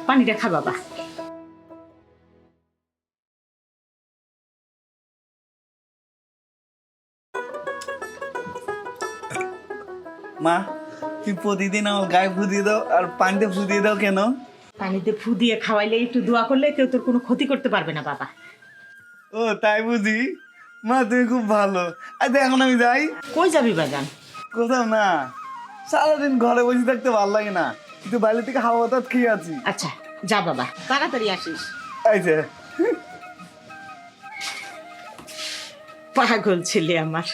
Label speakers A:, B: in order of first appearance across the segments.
A: পানিটা খা বাবা।
B: মা, তুই প্রতিদিন আমার গায়ে ফু দিয়ে দাও আর পানিতে ফু দিয়ে দাও কেন?
A: পানিতে ফু দিয়ে খাওয়াইলে, একটু দোয়া করলে কেউ তোর কোনো ক্ষতি করতে পারবে না বাবা।
B: ও তাই বুঝি? মা তুমি খুব ভালো। আচ্ছা এখন আমি যাই।
A: কই যাবি বাজান?
B: কোথাও না, সারাদিন ঘরে বসে থাকতে ভালো লাগে না, কিন্তু বাইরে থেকে হাওয়া বাতাস খেয়ে আছি।
A: আচ্ছা যা বাবা, তাড়াতাড়ি আসিস।
B: এই যে
A: পাগল ছেলে আমার।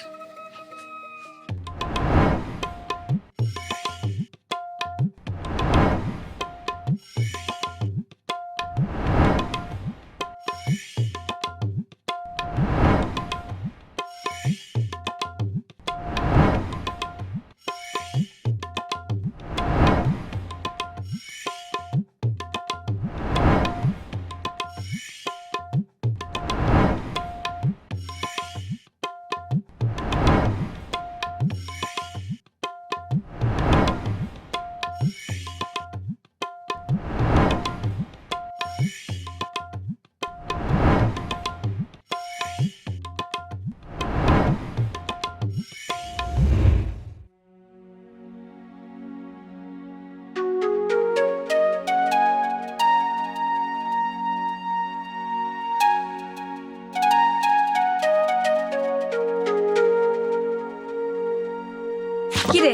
C: কিরে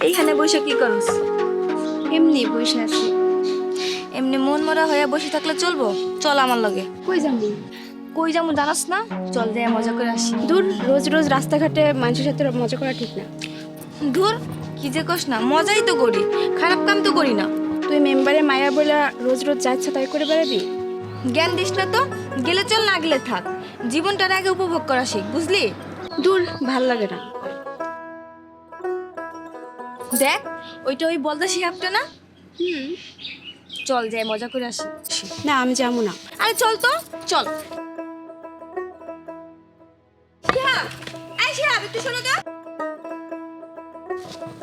C: এইখানে বসে কি করস?
D: এমনি বসে আছি।
C: এমনি মন মরা হয়ে বসে থাকলে চলবো? চল আমার লগে।
D: কই যাবি?
C: কই যাবো জানাস না? চল দিয়ে মজা করে আসি।
D: দূর, রোজ রোজ রাস্তাঘাটে মানুষের সাথে মজা করা ঠিক না।
C: ধুর, কি যে কস না, মজাই তো করি, খারাপ কাম তো করি না।
D: তুই মেম্বারে মায়া বলে রোজ রোজ যা ইচ্ছা তাই করে বেড়াবি?
C: জ্ঞান দিস না তো, গেলে চল না গেলে থাক। জীবনটার আগে উপভোগ করা শিখ, বুঝলি?
D: দূর, ভাল লাগে না।
C: দেখ, ওইটা ওই বলদা শিহাবটা না? চল যাই মজা করে আসি।
D: না, আমি যাবো না।
C: আরে চল তো, চল। শিহাব, এই শিহাব, একটু শোনো তো।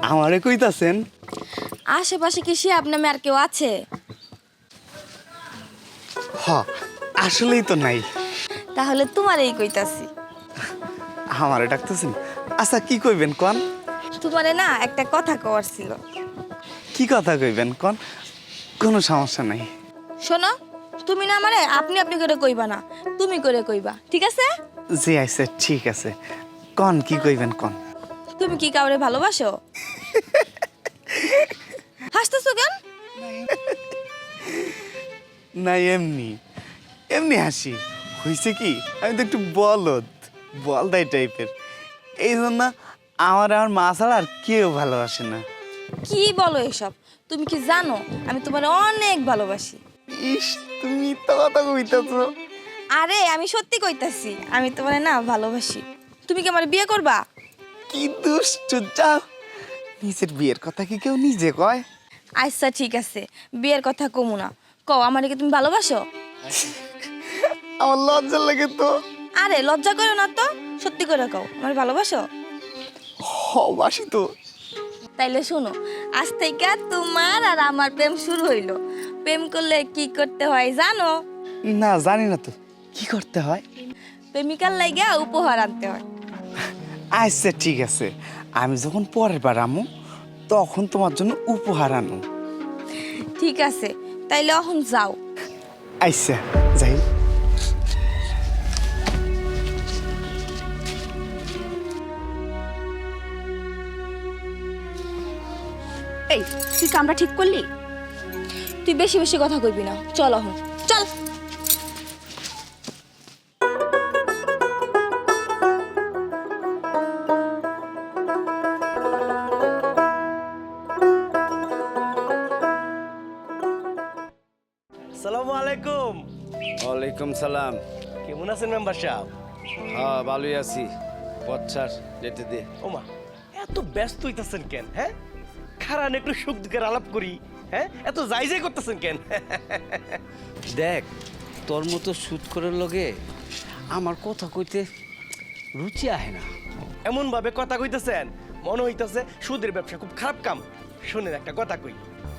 B: আমারে কইতাছেন?
C: আশেপাশে কি শিহাব নামে আর কেউ আছে?
B: হ, আসলেই তো নাই।
C: তাহলে তোমার এই কইতাছি।
B: আমারে ডাকতেছেন? আচ্ছা কি কইবেন কোন?
C: তোমারে না একটা কথা কওয়ার ছিল।
B: কি কথা কইবেন কোন? কোনো সমস্যা নাই।
C: শোনো, তুমি না আমারে আপনি আপনি করে কইবা না, তুমি করে কইবা, ঠিক আছে?
B: জি আইছে, ঠিক আছে। কোন কি কইবেন কোন?
C: তুমি কি কাউরে ভালোবাসো? হাসতেছো কেন?
B: না এমনি এমনি হাসি। হয়েছে কি, আমি তো একটু বলদাই টাইপের, এই জন্য আমার মা ছাড়া আর কেউ ভালোবাসে না।
C: কি বলো এসব? তুমি কি জানো আমি তোমারে অনেক ভালোবাসি?
B: ইস, তুমি তো কথা কইতাছো।
C: আরে আমি সত্যি কইতাছি, আমি তোমারে না ভালোবাসি। তুমি কি আমার বিয়ে করবা?
B: কি দুষ্ট, যাও। নিজের বিয়ের কথা কি কেউ নিজে কয়?
C: আচ্ছা ঠিক আছে, বিয়ের কথা কমু না, কও আমারে কি তুমি ভালোবাসো?
B: আমার লজ্জা লাগে তো।
C: আরে লজ্জা করো না তো, সত্যি করে কও আমার ভালোবাসো?
B: বাসি তো।
C: তাইলে শোনো, আজ থেকে তোমার আর আমার প্রেম শুরু হইলো। প্রেম করলে কি করতে হয় জানো?
B: না জানি না তো, কি করতে হয়?
C: প্রেমিকার লাইগা উপহার আনতে হয়।
B: আচ্ছা ঠিক আছে, আমি যখন পরের বার আমু তখন তোমার জন্য উপহার আনু।
C: ঠিক আছে, তাইলে এখন যাও।
B: আচ্ছা যাই।
D: এই, তুই কামটা ঠিক করলি?
C: তুই বেশি বেশি কথা কইবি না, চল এখন চল।
E: আসসালামু আলাইকুম।
F: ওয়ালাইকুম সালাম।
E: কেমন আছেন মেম্বার সাহেব?
F: হ্যাঁ ভালোই আছি। পচ্ছার যেতে দে।
E: ওমা, এত ব্যস্ত হইতাছেন কেন? হ্যাঁ, খারান একটু সুখ দুঃখের আলাপ করি। হ্যাঁ, এত যাই যাই করতেছেন কেন?
F: দেখ, তোর মতো সুদ করার লগে আমার কথা কইতে রুচি আহে না।
E: এমন ভাবে কথা কইতেছেন মনে হইতাছে সুদের ব্যবসা খুব খারাপ কাম। শুনেন একটা কথা কই,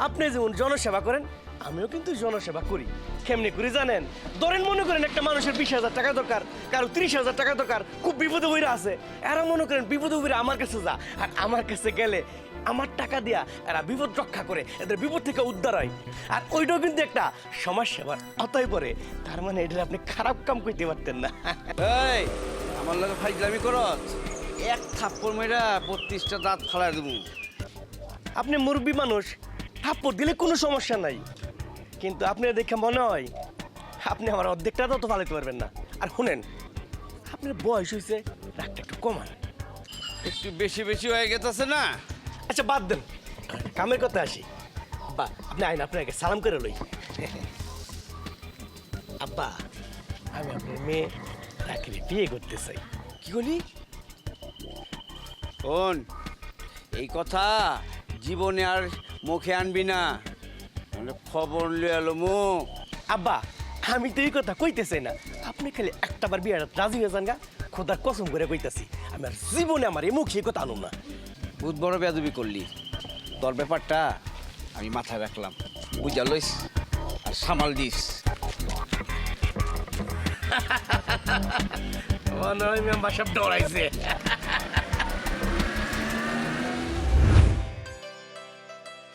E: আপনি যেমন জনসেবা করেন আমিও কিন্তু জনসেবা করি। কেমনি করি জানেন? ধরেন মনে করেন একটা মানুষের 20,000 টাকা দরকার, কারো 30,000 টাকা দরকার, খুব বিপদে বইরা আছে, এরা মনে করেন বিপদে বইরা আমার কাছে যা, আর আমার কাছে গেলে আমার টাকা দিয়া এরা বিপদ রক্ষা করে, এদের বিপদ থেকে উদ্ধার হয়। আর ওইটাও কিন্তু একটা সমাজ সেবার আওতায় পড়ে। তার মানে এটা আপনি খারাপ কাম করতে পারতেন না।
F: এই আমার লগে ফাইজলামি করত, এক থাপ্পড় মেয়েরা 32টা দাঁত ফালাই দেবো।
E: আপনি মুরব্বী মানুষ, থাপ্পড় দিলে কোনো সমস্যা নাই, কিন্তু আপনি দেখে মনে হয় আপনি আমার অর্ধেকটা তো ফালাইতে পারবেন না। আর শুনেন, আপনার বয়স হয়েছে, রাগটা একটু কমান।
F: একটু বেশি বেশি হয়ে গেছে না?
E: আচ্ছা বাদ দেন, কামের কথা আসি। বা আপনি আইন, আপনাকে সালাম করে লই। আব্বা, আমি আপনার মেয়ে রাখিরে বিয়ে করতে চাই। কি বলি?
F: শোন, এই কথা জীবনে আর মুখে আনবি না, নাহলে খবর লিয়ে এলো মুখ।
E: আব্বা, আমি তো এই কথা কইতেছি না, আপনি খালি একটাবার বিয়ে রাজি হয়ে যান গা, খোদার কসম করে কইতাছি, আমি আর জীবনে আমার এই মুখে কথা আনুম না।
F: বহুত বড় বেয়াদবি করলি, তোর ব্যাপারটা আমি মাথায় রাখলাম, বুঝা লইস আর সামাল দিস।
E: মনে হয় মেম্বার সব ডরাইছে।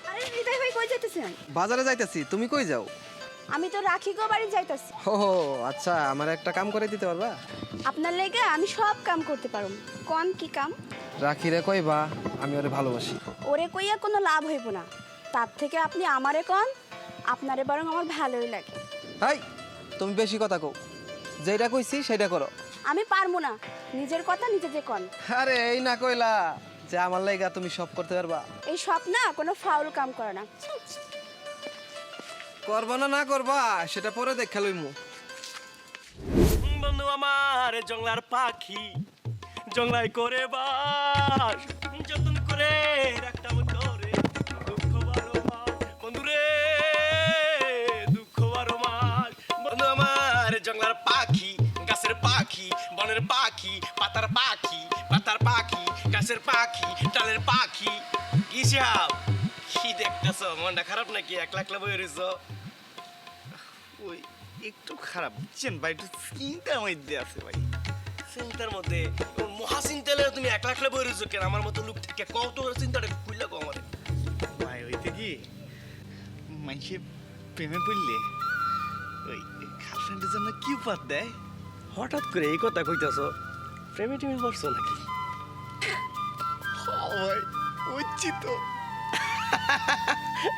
G: আরে হৃদয় ভাই কই যাইতেছেন?
H: বাজারে যাইতেছি, তুমি কই যাও?
G: আমি তো রাখি গো বাড়ি যাইতাছি।
H: ও আচ্ছা, আমার একটা কাম করে দিতে পারবা?
G: আপনার লেগে আমি সব কাম করতে পারুম। কোন কি কাম?
H: রাখিরে কইবা আমি ওরে ভালোবাসি।
G: ওরে কইয়া কোনো লাভ হইব না, তার থেকে আপনি আমারে কোন, আপনারে বরং আমার ভালোই লাগে।
H: হাই, তুমি বেশি কথা কও, যেটা কইছি সেটা করো।
G: আমি পারবো না, নিজের কথা নিজে যে কোন।
H: আরে এই না কইলা যে আমার লাইগা তুমি সব করতে পারবা?
G: এই সব না কোনো ফাউল কাম করে না।
H: করবা না না করবা সেটা পরে দেখা লইমু।
E: বন্ধু আমার জংলার পাখি, জংলায় করে বাস, যতন করে রাখতাম তোরে, দুঃখ বারো মাস বন্ধু রে, দুঃখ বারো মাস। বন্ধু আমার জংলার পাখি, গাছের পাখি, বনের পাখি, পাতার পাখি, পাতার পাখি, গাছের পাখি, ডালের পাখি। কি সাপ, কি দেখতেছ? মনটা খারাপ নাকি? একলা একলা বই রয়েছ?
B: ওই একটু খারাপ বুঝছেন ভাই, একটু চিন্তার মধ্যে আছে ভাই।
E: চিন্তার মধ্যে মহা চিন্তা লেগে তুমি একলা একলা বই রয়েছো কেন? আমার মতো লোক থেকে কত চিন্তাটা খুললে গো আমার।
B: ভাই হইতে কি মানুষে প্রেমে পড়লে ওই গার্লফ্রেন্ডের জন্য কি উপাত দেয়?
E: হঠাৎ করে এই কথা কইতাছ? প্রেমে টেমে করছো নাকি?
B: ভাই বুঝছি তো।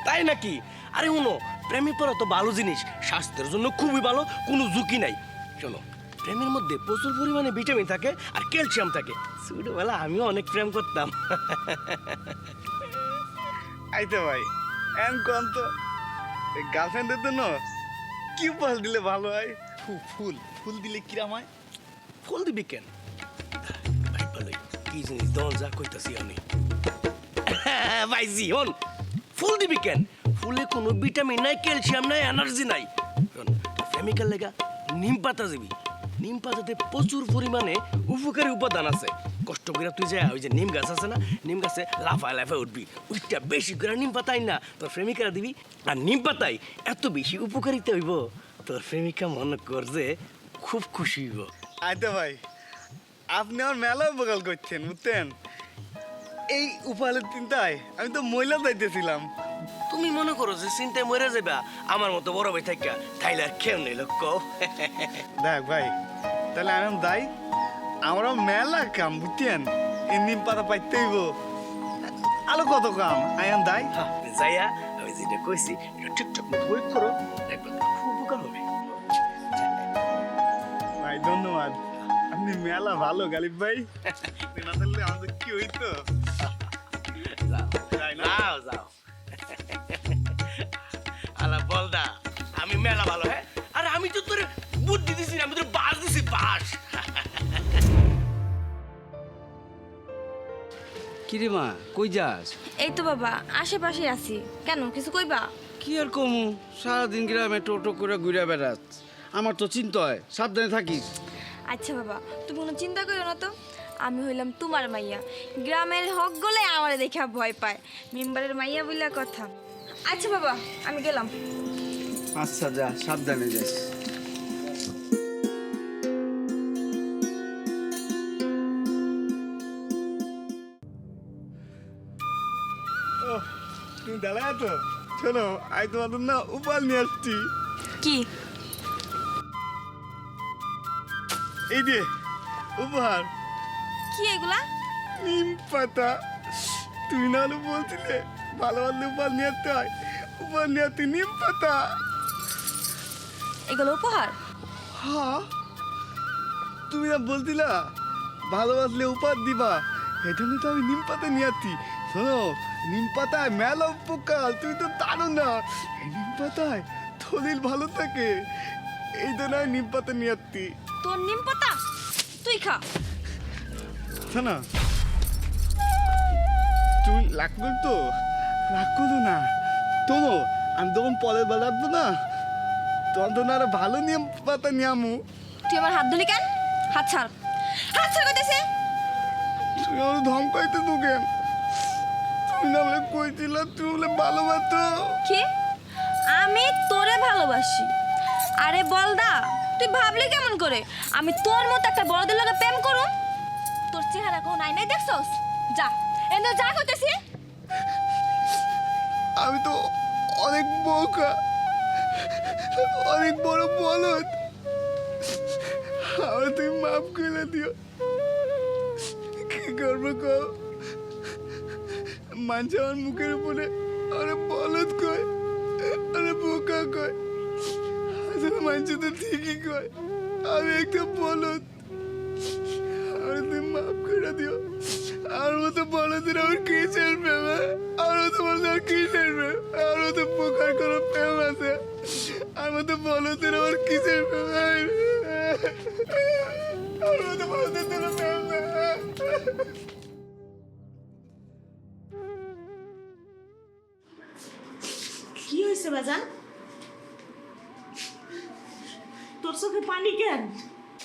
E: তাই নাকি? আরে শুনো, প্রেমে পড়া তো ভালো জিনিস, স্বাস্থ্যের জন্য খুবই ভালো, কোনো ঝুঁকি নাই। শোনো, প্রেমের মধ্যে প্রচুর পরিমাণে ভিটামিন থাকে আর ক্যালসিয়াম থাকে। ছোটবেলা আমিও অনেক প্রেম করতাম।
B: আইতে ভাই এম কোন তো গার্লফ্রেন্ডের জন্য কি উপহার দিলে ভালো হয়? ফুল ফুল দিলে কিরাম হয়?
E: ফুল দিবি কেন? ভাই ভালোই, কি জিনিস দল যা কইতাছি আমি। ভাইজি হন, ফুল দিবি কেন? ফুলে কোনো ভিটামিন নাই, ক্যালসিয়াম নাই, এনার্জি নাই। প্রেমিকার লেগা নিম পাতা দিবি। নিম পাতাতে প্রচুর পরিমাণে উপকারী উপাদান আছে। কষ্ট করে তুই যা ওই যে নিম গাছ আছে না, নিম গাছে লাফায় লাফায় উঠবি, ওইটা বেশি করে নিম পাতাই না তোর প্রেমিকারা দিবি। আর নিম পাতায় এত বেশি উপকারিতা হইব, তোর প্রেমিকা মনে কর যে খুব খুশি হইব।
B: আইতে ভাই আপনি আমার মেলা উপকার করছেন বুঝছেন। এই উপহারের চিন্তায় আমি তো মহিলা যাইতেছিলাম।
E: তুমি মনে করো যে চিন্তায় মরে যাবা আমার মতো বড় ভাই থাকা, তাইলে আর কেউ নেই লোক।
B: দেখ ভাই তাহলে আমি যাই, আমরা মেলা কাম বুঝছেন, এই নিম পাতা পাইতে হইব, আরো কত কাম। আয়াম যাই।
E: যাইয়া আমি যেটা কইছি এটা ঠিকঠাক মতো বই করো, দেখবে খুব উপকার হবে।
B: ভাই ধন্যবাদ, আপনি মেলা ভালো গালিব ভাই। না থাকলে আমাদের কি হইতো? যাই না?
E: যাও যাও। আলা বলদা, আমি মেলা ভালো। হ্যাঁ, আরে আমি তো তোর বুদ্ধি দিছি না, আমি তোর বাস দিছি, বাস।
F: কিরে মা, কই যাস?
C: এই তো বাবা, আশেপাশে আছি। কেন, কিছু কইবা?
F: কি আর কমু, সারাদিন গ্রামে টোটো করে ঘুরে বেড়াস, আমার তো চিন্তা হয়, সাবধানে থাকিস।
C: আচ্ছা বাবা, তুমি কোনো চিন্তা করো না তো। আমি হইলাম তোমার মাইয়া, গ্রামের হক গলে আমারে দেখা ভয় পায়, মেম্বারের মাইয়া বইলা কথা। আচ্ছা বাবা, আমি গেলাম।
F: আচ্ছা যা, সাবধানে যাস।
B: তুমি দাঁড়ায় আছো? শোনো, আমি তোমাদের না উপহার নিয়ে আসছি।
C: কি?
B: এই যে উপহার,
C: কি এগুলা?
B: নিম পাতা। তুমি না হলে বলছিলে ভালো ভালো উপহার নিয়ে আসতে হয়, উপহার নিয়ে আসতে নিম পাতা।
C: এগুলো উপহার?
B: হ্যাঁ, তুমি না বলছিলা ভালোবাসলে উপহার দিবা, এই জন্য তো আমি নিম পাতা নিয়ে আসছি। শোনো, নিম পাতায় মেলা উপকার, তুমি তো জানো না। এই নিম পাতায় শরীর ভালো থাকে, এই জন্য আমি নিম পাতা নিয়ে আসছি।
C: তোর নিম পাতা তুই খা।
B: শোনো, তুমি রাগ করতো, রাগ করো না। তোমো আমি তখন পরের বার রাখবো না, তখন তো না আরো ভালো নিম পাতা নিয়ে আমু।
C: তুই আমার হাত ধুলি কেন? হাত ছাড়, হাত ছাড় কইতেছে।
B: তুমি আমার ধমকাইতে তো কেন? তুমি না বলে কইছিলা তুমি বলে ভালোবাসো।
C: কি? আমি তোরে ভালোবাসি? আরে বলদা, তুই ভাবলি কেমন করে আমি তোর মতো একটা বড়দের লগে প্রেম করুম? তোর চেহারা কোন নাই নাই দেখছস? যা এনে যা কইতেছি।
B: আমি তো অনেক বোকা, অনেক বড় বলদ, আমার তুমি মাফ করে দিও। কি করবো কও? মানুষ আমার মুখের উপরে আরে বলদ কয়, আরে বোকা কয়, আসলে মানুষ তো ঠিকই কয় আমি একটা বলদ। আর তুমি মাফ করে দিও। আর মতো বলদের আমার কিসের প্রেম? আর মতো বলদের আর কিসের প্রেম? আর মতো পোকার কোনো প্রেম আছে? আর মতো বলদের আমার কিসের প্রেম? আর মতো বলদের কোনো প্রেম নেই।
A: কি হয়েছে বাজান? তোর চোখে পানি কেন?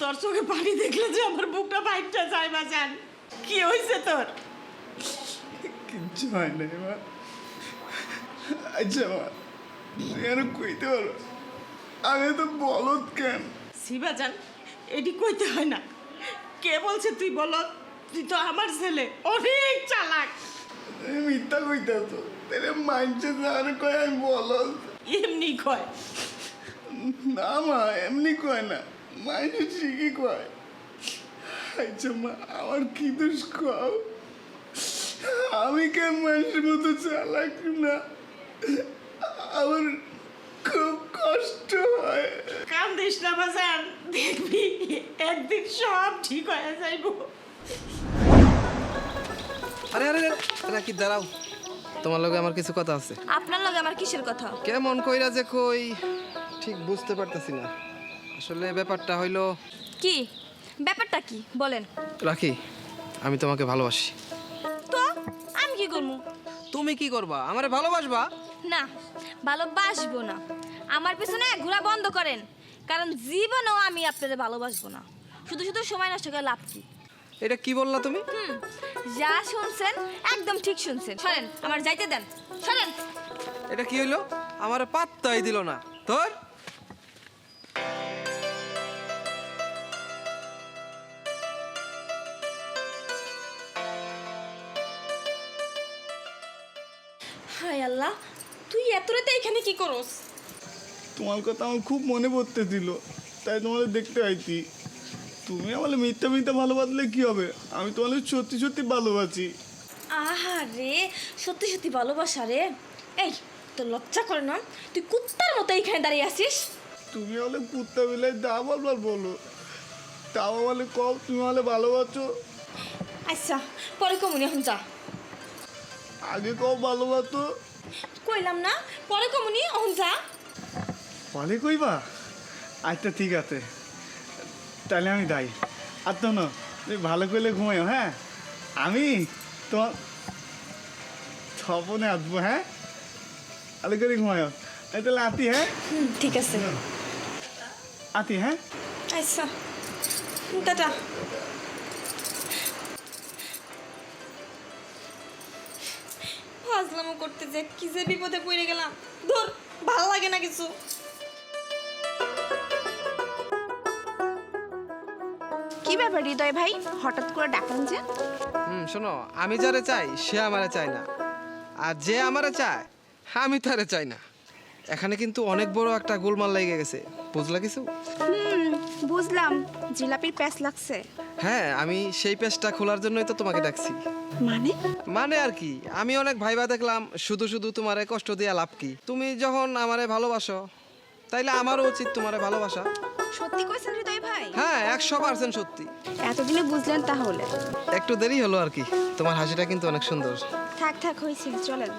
A: তোর চোখে পানি দেখলে যে আমার বুকটা বাইরটা যায় বাজান। কি হয়েছে তোর?
B: কিচ্ছু হয় নাই মা। আচ্ছা মা, তুই আর কইতে পারো আমি তো বলদ কেন?
A: শিবাজান, এটি কইতে হয় না। কে বলছে তুই বলত? তুই তো আমার ছেলে, অনেক চালাক।
B: তুমি মিথ্যা কইতেছ, তাহলে মানছে আর কয় আমি বলদ।
A: এমনি কয়।
B: না মা, এমনি কয় না, মাইনে ঠিকই কয়। আচ্ছা মা, আমার কি দোষ কও? আমি কেন মানুষের মতো চালাক না? আমার খুব কষ্ট হয়।
A: কান্দিস না বাজান, দেখবি একদিন সব ঠিক হয়ে যাইব।
H: আরে আরে আরে কি দাঁড়াও, তোমার লগে আমার কিছু কথা আছে।
C: আপনার লগে আমার কিসের কথা?
H: কেমন কইরা যে কই ঠিক বুঝতে পারতেছি না। আসলে ব্যাপারটা হইলো
C: কি ব্যাপারটা কি বলেন?
H: রাখি, আমি তোমাকে ভালোবাসি।
C: তো আমি কি করবো?
H: তুমি কি করবা? আমারে ভালোবাসবা?
C: না, ভালোবাসবো না। আমার পিছনে ঘোরা বন্ধ করেন, কারণ জীবনেও আমি আপনাদের ভালোবাসবো না। শুধু শুধু সময় নষ্ট করে লাভ কি?
H: এটা কি বললা তুমি?
C: যা শুনছেন একদম ঠিক শুনছেন। সরেন, আমার যাইতে দেন, সরেন।
H: এটা কি হইলো? আমারে পাত্তাই দিল না তোর।
C: হায় আল্লাহ, তুই এত রাতে এখানে কি করস?
B: তোমার কথা আমার খুব মনে পড়তেছিল, তাই তোমাদের দেখতে আইছি। তুমি আমার মিথ্যা মিথ্যা ভালোবাসলে কি হবে? আমি তোমাদের সত্যি সত্যি ভালোবাসি।
C: আহা রে, সত্যি সত্যি ভালোবাসা রে। এই, তোর লজ্জা করে না? তুই কুত্তার মতো এইখানে দাঁড়িয়ে আছিস।
B: তুমি হলে কুত্তা বিলাই যা বলবার বলো, তাও বলে কও তুমি হলে ভালোবাসো।
C: আচ্ছা, পরে কমুনি, এখন যা।
B: আগে কও ভালোবাসো।
C: কইলাম না, পরে কমুনি, এখন যা।
B: বলে কইবা? আচ্ছা ঠিক আছে, তাহলে আমি যাই। আর তো না, তুমি ভালো করে ঘুমাইও। হ্যাঁ, আমি তোমার স্বপনে আসবো। হ্যাঁ, ভালো করে ঘুমাইও। এই তাহলে আতি। হ্যাঁ
C: ঠিক আছে,
B: আতি। হ্যাঁ
C: আচ্ছা, টাটা। ফাজলামো করতে যে কি যে বিপদে পড়ে গেলাম। ধুর, ভালো লাগে না কিছু।
G: কি ব্যাপার হৃদয় ভাই, হঠাৎ করে ডাকলেন যে?
H: শোনো, আমি যারে চাই সে আমারে চায় না, আর যে আমারে চায় আমি তারে চাই না। এখানে কিন্তু অনেক বড় একটা গোলমাল লেগে গেছে, বুঝলা কিছু?
G: বুঝলাম, জিলাপির প্যাচ লাগছে।
H: হ্যাঁ, আমি সেই পেজটা খোলার জন্যই তো তোমাকে ডাকছি।
G: মানে?
H: মানে আর কি, আমি অনেক ভাইবা দেখলাম শুধু শুধু তোমারে কষ্ট দিয়া লাভ কি? তুমি যখন আমারে ভালোবাসো তাইলে আমারও উচিত তোমারে ভালোবাসা।
G: সত্যি কইছেন হৃদয় ভাই?
H: হ্যাঁ, 100% সত্যি।
G: এতদিনে বুঝলেন তাহলে?
H: একটু দেরি হলো আর কি। তোমার হাসিটা কিন্তু অনেক সুন্দর।
G: থাক থাক, হয়েছে, চলেন।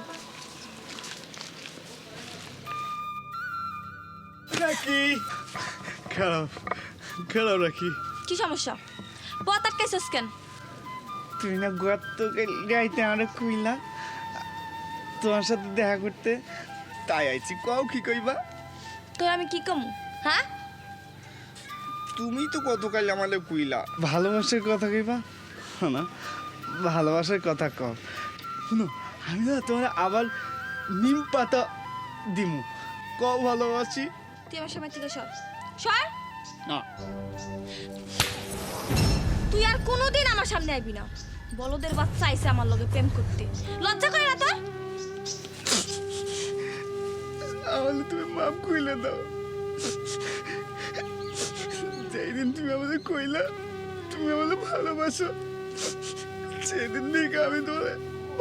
B: নাকি খারাপ খারাপ রাখি।
C: কি সমস্যা? পথ আটকাইছস কেন?
B: তুই না গত গাইতে আমরা কইলা তোমার সাথে দেখা করতে, তাই আইছি। কও কি কইবা?
C: তোর আমি কি কমু? হ্যাঁ,
B: তুমি তো গতকাল আমাদের কইলা ভালোবাসার কথা কইবা না, ভালোবাসার কথা কও। শুনো, আমি না তোমার আবার নিম পাতা দিমু। কও ভালোবাসি।
C: তুই আমার সময় থেকে সর সর।
B: না,
C: তুই আর কোনোদিন আমার সামনে আইবি না। বলদের বাচ্চা আইছে আমার লগে প্রেম করতে, লজ্জা করে না তোর?
B: আমাদের তুমি মাফ কইলে দাও। যেদিন তুমি আমাদের কইলা তুমি আমাদের ভালোবাসো, সেদিন থেকে আমি তোমার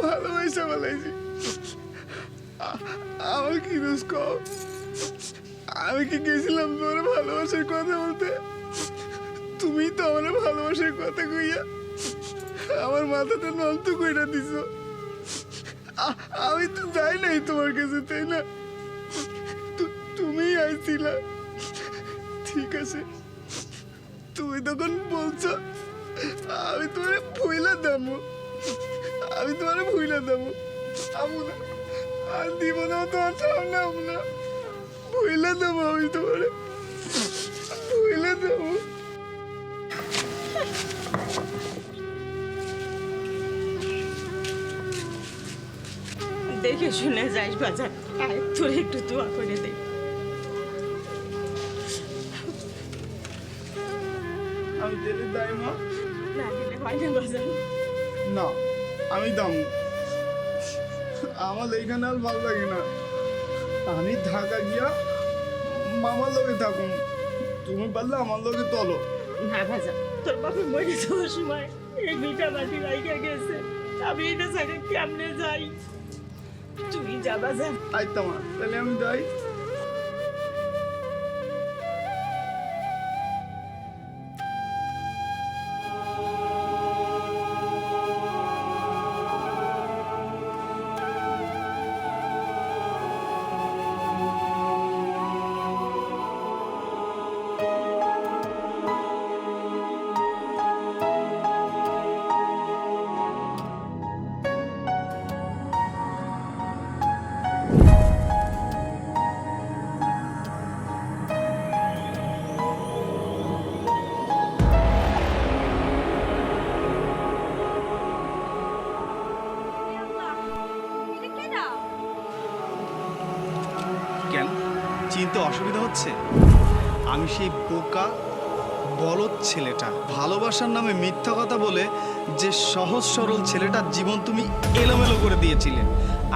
B: ভালোবাসা বলাইছি। আমার কি দোষ কও? আমি কি গেছিলাম তোমার ভালোবাসার কথা বলতে? তুমি তো আমার ভালোবাসার কথা কইয়া আমার মাথাটা নষ্ট কইরা দিছো। আমি তো যাই নাই তোমার কাছে, তাই না? তুমি আইছিলা, ঠিক আছে। তুমি তখন বলছো আমি তোমার ভুইলা দেবো, আমি তোমার ভুইলা দেবো। আমু না, আর দিব না তোমার সামনে, আমু না, ভুইলা দেবো, আমি তোমার ভুইলা দেবো।
A: দেখে শুনে যাইস বাজার, আয় তোর একটু দোয়া করে দে।
B: আমি দিলে দাই মা?
A: না দিলে হয় না বাজার।
B: না, আমি দাম। আমার এইখানে আর ভালো লাগে না। আমি ঢাকা গিয়া মামার লগে থাকুন, তুমি পারলে আমার লগে চলো।
A: না বাজার, তোর বাপে মরে যাওয়ার সময় এই মিঠা মাটি রাইখা গেছে, আমি এটা সাইডে কেমনে যাই? তুই যা বাজার।
B: আইতা মা, তাহলে আমি যাই।
C: এটা কে দাও?
I: কেন চিনতে অসুবিধা হচ্ছে? আমি সেই বোকা বলদ ছেলেটা, ভালোবাসার নামে মিথ্যা কথা বলে যে সহজ সরল ছেলেটার জীবন তুমি এলোমেলো করে দিয়েছিলে।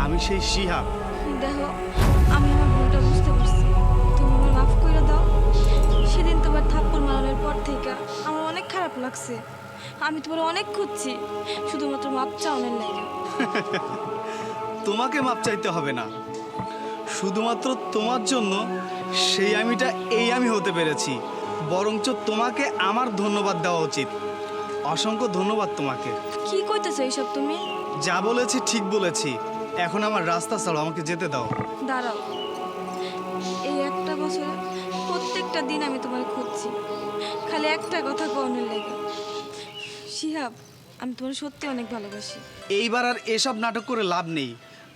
I: আমি সেই শিহাব।
C: দেখো, আমি আমার ভুলটা বুঝতে পারছি, তুমি আমার মাফ করে দাও। সেদিন তোমার থাপ্পড় মারানোর পর থেকে আমার অনেক খারাপ লাগছে। আমি তোমার অনেক খুঁজছি, শুধুমাত্র মাপ চাওয়ানোর লাগে।
I: তোমাকে মাপ চাইতে হবে না, শুধুমাত্র তোমার জন্য সেই আমিটা এই আমি হতে পেরেছি। বরঞ্চ তোমাকে আমার ধন্যবাদ দেওয়া উচিত। অসংখ্য ধন্যবাদ তোমাকে।
C: কি কইতেছো এইসব তুমি?
I: যা বলেছি ঠিক বলেছি। এখন আমার রাস্তা ছাড়ো, আমাকে যেতে দাও।
C: দাঁড়াও, এই একটা বছরে প্রত্যেকটা দিন আমি তোমার খুঁজছি, খালি একটা কথা কওনের লাগে। শিহাব, আমি তোমার সত্যি অনেক ভালোবাসি।
I: এইবার আর এসব নাটক করে লাভ নেই,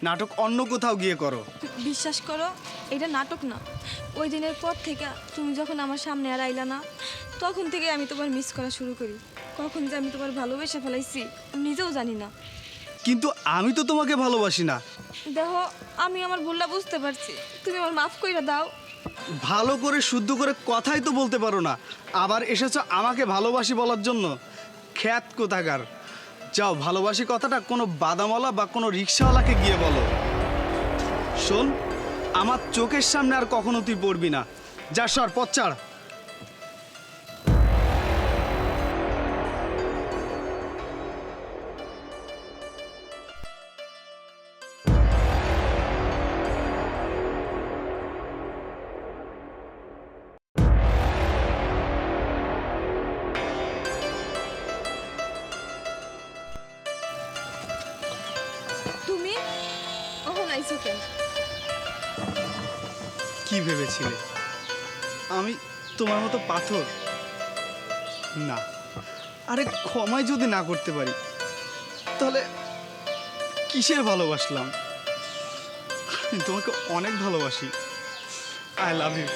I: নাটক অন্য কোথাও গিয়ে করো।
C: বিশ্বাস করো, এটা নাটক না। ওই দিনের পর থেকে তুমি যখন আমার সামনে আর আইলা না, তখন থেকে আমি তোমার মিস করা শুরু করি। কখন যে আমি তোমার ভালোবেসে ফেলাইছি আমি নিজেও জানি না।
I: কিন্তু আমি তো তোমাকে ভালোবাসি না।
C: দেখো আমি আমার ভুলটা বুঝতে পারছি, তুমি আমার মাফ কইরা দাও।
I: ভালো করে শুদ্ধ করে কথাই তো বলতে পারো না, আবার এসেছো আমাকে ভালোবাসি বলার জন্য। খ্যাত কোথাকার। যাও, ভালোবাসি কথাটা কোনো বাদামওয়ালা বা কোনো রিক্সাওয়ালাকে গিয়ে বলো। শোন, আমার চোখের সামনে আর কখনো তুই পড়বি না। যা, সর, পথ ছাড়।
C: তুমি ওখানে আইছো কেন?
I: কি ভেবেছিলে আমি তোমার মতো পাথর? না, আরে ক্ষমাই যদি না করতে পারি তাহলে কিসের ভালোবাসলাম? আমি তোমাকে অনেক ভালোবাসি। I love you.